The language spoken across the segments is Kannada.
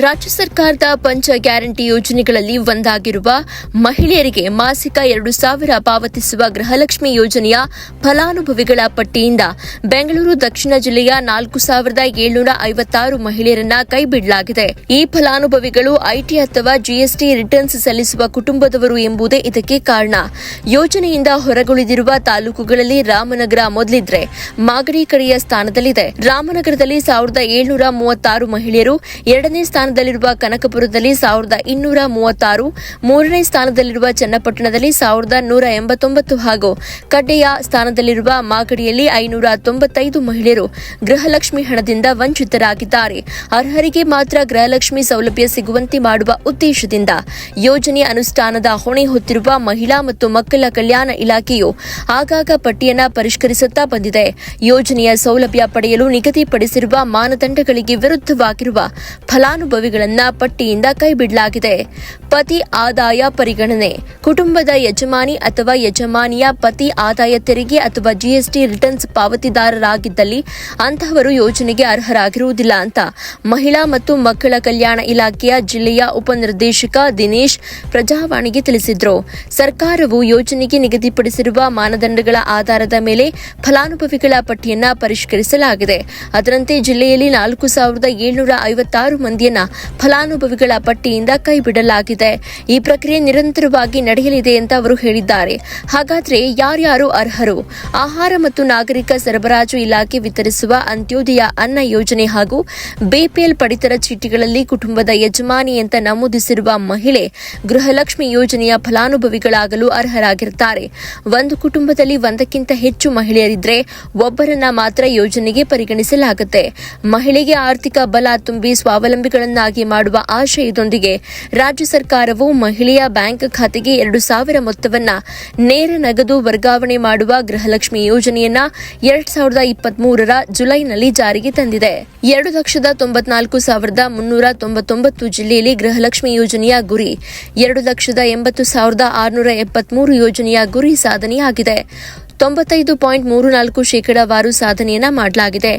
ರಾಜ್ಯ ಸರ್ಕಾರದ ಪಂಚ ಗ್ಯಾರಂಟಿ ಯೋಜನೆಗಳಲ್ಲಿ ಒಂದಾಗಿರುವ ಮಹಿಳೆಯರಿಗೆ ಮಾಸಿಕ 2,000 ಪಾವತಿಸುವ ಗೃಹಲಕ್ಷ್ಮಿ ಯೋಜನೆಯ ಫಲಾನುಭವಿಗಳ ಪಟ್ಟಿಯಿಂದ ಬೆಂಗಳೂರು ದಕ್ಷಿಣ ಜಿಲ್ಲೆಯ 4,756 ಮಹಿಳೆಯರನ್ನ ಕೈಬಿಡಲಾಗಿದೆ. ಈ ಫಲಾನುಭವಿಗಳು ಐಟಿ ಅಥವಾ ಜಿಎಸ್ಟಿ ರಿಟರ್ನ್ಸ್ ಸಲ್ಲಿಸುವ ಕುಟುಂಬದವರು ಎಂಬುದೇ ಇದಕ್ಕೆ ಕಾರಣ. ಯೋಜನೆಯಿಂದ ಹೊರಗುಳಿದಿರುವ ತಾಲೂಕುಗಳಲ್ಲಿ ರಾಮನಗರ ಮೊದಲಿದ್ರೆ ಮಾಗಡಿ ಕಡೆಯ ಸ್ಥಾನದಲ್ಲಿದೆ. ರಾಮನಗರದಲ್ಲಿ 1,736 ಮಹಿಳೆಯರು, ಎರಡನೇ ಸ್ಥಾನದಲ್ಲಿರುವ ಕನಕಪುರದಲ್ಲಿ 1,236, ಮೂರನೇ ಸ್ಥಾನದಲ್ಲಿರುವ ಚನ್ನಪಟ್ಟಣದಲ್ಲಿ 1,189 ಹಾಗೂ ಕಡ್ಡೆಯ ಸ್ಥಾನದಲ್ಲಿರುವ ಮಾಗಡಿಯಲ್ಲಿ 595 ಮಹಿಳೆಯರು ಗೃಹಲಕ್ಷ್ಮಿ ಹಣದಿಂದ ವಂಚಿತರಾಗಿದ್ದಾರೆ. ಅರ್ಹರಿಗೆ ಮಾತ್ರ ಗೃಹಲಕ್ಷ್ಮಿ ಸೌಲಭ್ಯ ಸಿಗುವಂತೆ ಮಾಡುವ ಉದ್ದೇಶದಿಂದ ಯೋಜನೆ ಅನುಷ್ಠಾನದ ಹೊಣೆ ಹೊತ್ತಿರುವ ಮಹಿಳಾ ಮತ್ತು ಮಕ್ಕಳ ಕಲ್ಯಾಣ ಇಲಾಖೆಯು ಆಗಾಗ ಪಟ್ಟಿಯನ್ನು ಪರಿಷ್ಕರಿಸುತ್ತಾ ಬಂದಿದೆ. ಯೋಜನೆಯ ಸೌಲಭ್ಯ ಪಡೆಯಲು ನಿಗದಿಪಡಿಸಿರುವ ಮಾನದಂಡಗಳಿಗೆ ವಿರುದ್ಧವಾಗಿರುವ ಫಲಾನುಭವಿಗಳನ್ನ ಪಟ್ಟಿಯಿಂದ ಕೈಬಿಡಲಾಗಿದೆ. ಪತಿ ಆದಾಯ ಪರಿಗಣನೆ. ಕುಟುಂಬದ ಯಜಮಾನಿ ಅಥವಾ ಯಜಮಾನಿಯ ಪತಿ ಆದಾಯ ತೆರಿಗೆ ಅಥವಾ ಜಿಎಸ್ಟಿ ರಿಟರ್ನ್ಸ್ ಪಾವತಿದಾರರಾಗಿದ್ದಲ್ಲಿ ಅಂತಹವರು ಯೋಜನೆಗೆ ಅರ್ಹರಾಗಿರುವುದಿಲ್ಲ ಅಂತ ಮಹಿಳಾ ಮತ್ತು ಮಕ್ಕಳ ಕಲ್ಯಾಣ ಇಲಾಖೆಯ ಜಿಲ್ಲೆಯ ಉಪನಿರ್ದೇಶಕ ದಿನೇಶ್ ಪ್ರಜಾವಾಣಿಗೆ ತಿಳಿಸಿದರು. ಸರ್ಕಾರವು ಯೋಜನೆಗೆ ನಿಗದಿಪಡಿಸಿರುವ ಮಾನದಂಡಗಳ ಆಧಾರದ ಮೇಲೆ ಫಲಾನುಭವಿಗಳ ಪಟ್ಟಿಯನ್ನು ಪರಿಷ್ಕರಿಸಲಾಗಿದೆ. ಅದರಂತೆ ಜಿಲ್ಲೆಯಲ್ಲಿ 4,756 ಮಂದಿಯನ್ನ ಫಲಾನುಭವಿಗಳ ಪಟ್ಟಿಯಿಂದ ಕೈಬಿಡಲಾಗಿದೆ. ಈ ಪ್ರಕ್ರಿಯೆ ನಿರಂತರವಾಗಿ ನಡೆಯಲಿದೆ ಅಂತ ಅವರು ಹೇಳಿದ್ದಾರೆ. ಹಾಗಾದ್ರೆ ಯಾರ್ಯಾರು ಅರ್ಹರು? ಆಹಾರ ಮತ್ತು ನಾಗರಿಕ ಸರಬರಾಜು ಇಲಾಖೆ ವಿತರಿಸುವ ಅಂತ್ಯೋದಯ ಅನ್ನ ಯೋಜನೆ ಹಾಗೂ ಬಿಪಿಎಲ್ ಪಡಿತರ ಚೀಟಿಗಳಲ್ಲಿ ಕುಟುಂಬದ ಯಜಮಾನಿ ಅಂತ ನಮೂದಿಸಿರುವ ಮಹಿಳೆ ಗೃಹಲಕ್ಷ್ಮಿ ಯೋಜನೆಯ ಫಲಾನುಭವಿಗಳಾಗಲು ಅರ್ಹರಾಗಿರುತ್ತಾರೆ. ಒಂದು ಕುಟುಂಬದಲ್ಲಿ ಒಂದಕ್ಕಿಂತ ಹೆಚ್ಚು ಮಹಿಳೆಯರಿದ್ರೆ ಒಬ್ಬರನ್ನ ಮಾತ್ರ ಯೋಜನೆಗೆ ಪರಿಗಣಿಸಲಾಗುತ್ತೆ. ಮಹಿಳೆಗೆ ಆರ್ಥಿಕ ಬಲ ತುಂಬಿ ಸ್ವಾವಲಂಬಿಗಳನ್ನಾಗಿ ಮಾಡುವ ಆಶಯದೊಂದಿಗೆ ರಾಜ್ಯ ಸರ್ಕಾರವು ಮಹಿಳೆಯ ಬ್ಯಾಂಕ್ ಖಾತೆಗೆ 2,000 ಮೊತ್ತವನ್ನ ನೇರ ನಗದು ವರ್ಗಾವಣೆ ಮಾಡುವ ಗೃಹಲಕ್ಷ್ಮಿ ಯೋಜನೆಯನ್ನ 2023 ಜುಲೈನಲ್ಲಿ ಜಾರಿಗೆ ತಂದಿದೆ. 2,94,399 ಜಿಲ್ಲೆಯಲ್ಲಿ ಗೃಹಲಕ್ಷ್ಮಿ ಯೋಜನೆಯ ಗುರಿ 2,80,673 ಯೋಜನೆಯ ಗುರಿ ಸಾಧನೆಯಾಗಿದೆ. 95.34% ಸಾಧನೆಯನ್ನ ಮಾಡಲಾಗಿದೆ.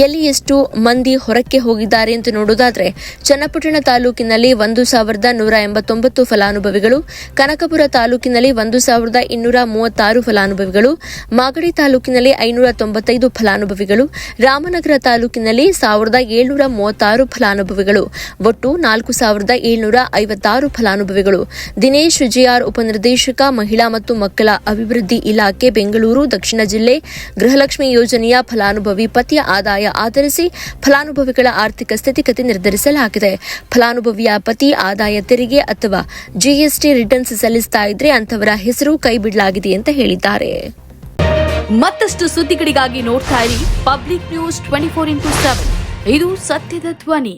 ಎಲ್ಲಿ ಎಷ್ಟು ಮಂದಿ ಹೊರಕ್ಕೆ ಹೋಗಿದ್ದಾರೆ ಅಂತ ನೋಡೋದಾದ್ರೆ ಚನ್ನಪಟ್ಟಣ ತಾಲೂಕಿನಲ್ಲಿ 1,189 ಫಲಾನುಭವಿಗಳು, ಕನಕಪುರ ತಾಲೂಕಿನಲ್ಲಿ 1,236 ಫಲಾನುಭವಿಗಳು, ಮಾಗಡಿ ತಾಲೂಕಿನಲ್ಲಿ 595 ಫಲಾನುಭವಿಗಳು, ರಾಮನಗರ ತಾಲೂಕಿನಲ್ಲಿ 1,736 ಫಲಾನುಭವಿಗಳು, ಒಟ್ಟು 4,756 ಫಲಾನುಭವಿಗಳು. ದಿನೇಶ್ ಜೆಆರ್, ಉಪನಿರ್ದೇಶಕ, ಮಹಿಳಾ ಮತ್ತು ಮಕ್ಕಳ ಅಭಿವೃದ್ಧಿ ಇಲಾಖೆ, ಬೆಂಗಳೂರು ದಕ್ಷಿಣ ಜಿಲ್ಲೆ. ಗೃಹಲಕ್ಷ್ಮಿ ಯೋಜನೆಯ ಫಲಾನುಭವಿ ಪತಿಯ ಆದಾಯ ಆಧರಿಸಿ ಫಲಾನುಭವಿಗಳ ಆರ್ಥಿಕ ಸ್ಥಿತಿಗತಿ ನಿರ್ಧರಿಸಲಾಗಿದೆ. ಫಲಾನುಭವಿಯ ಪತಿ ಆದಾಯ ತೆರಿಗೆ ಅಥವಾ ಜಿಎಸ್ಟಿ ರಿಟರ್ನ್ಸ್ ಸಲ್ಲಿಸ್ತಾ ಇದ್ರೆ ಅಂತವರ ಹೆಸರು ಕೈಬಿಡಲಾಗಿದೆ ಅಂತ ಹೇಳಿದ್ದಾರೆ. ಮತ್ತಷ್ಟು ಸುದ್ದಿಗಳಿಗಾಗಿ ನೋಡ್ತಾ ಇರಿ ಪಬ್ಲಿಕ್ ನ್ಯೂಸ್ 24x7. ಇದು ಸತ್ಯದ ಧ್ವನಿ.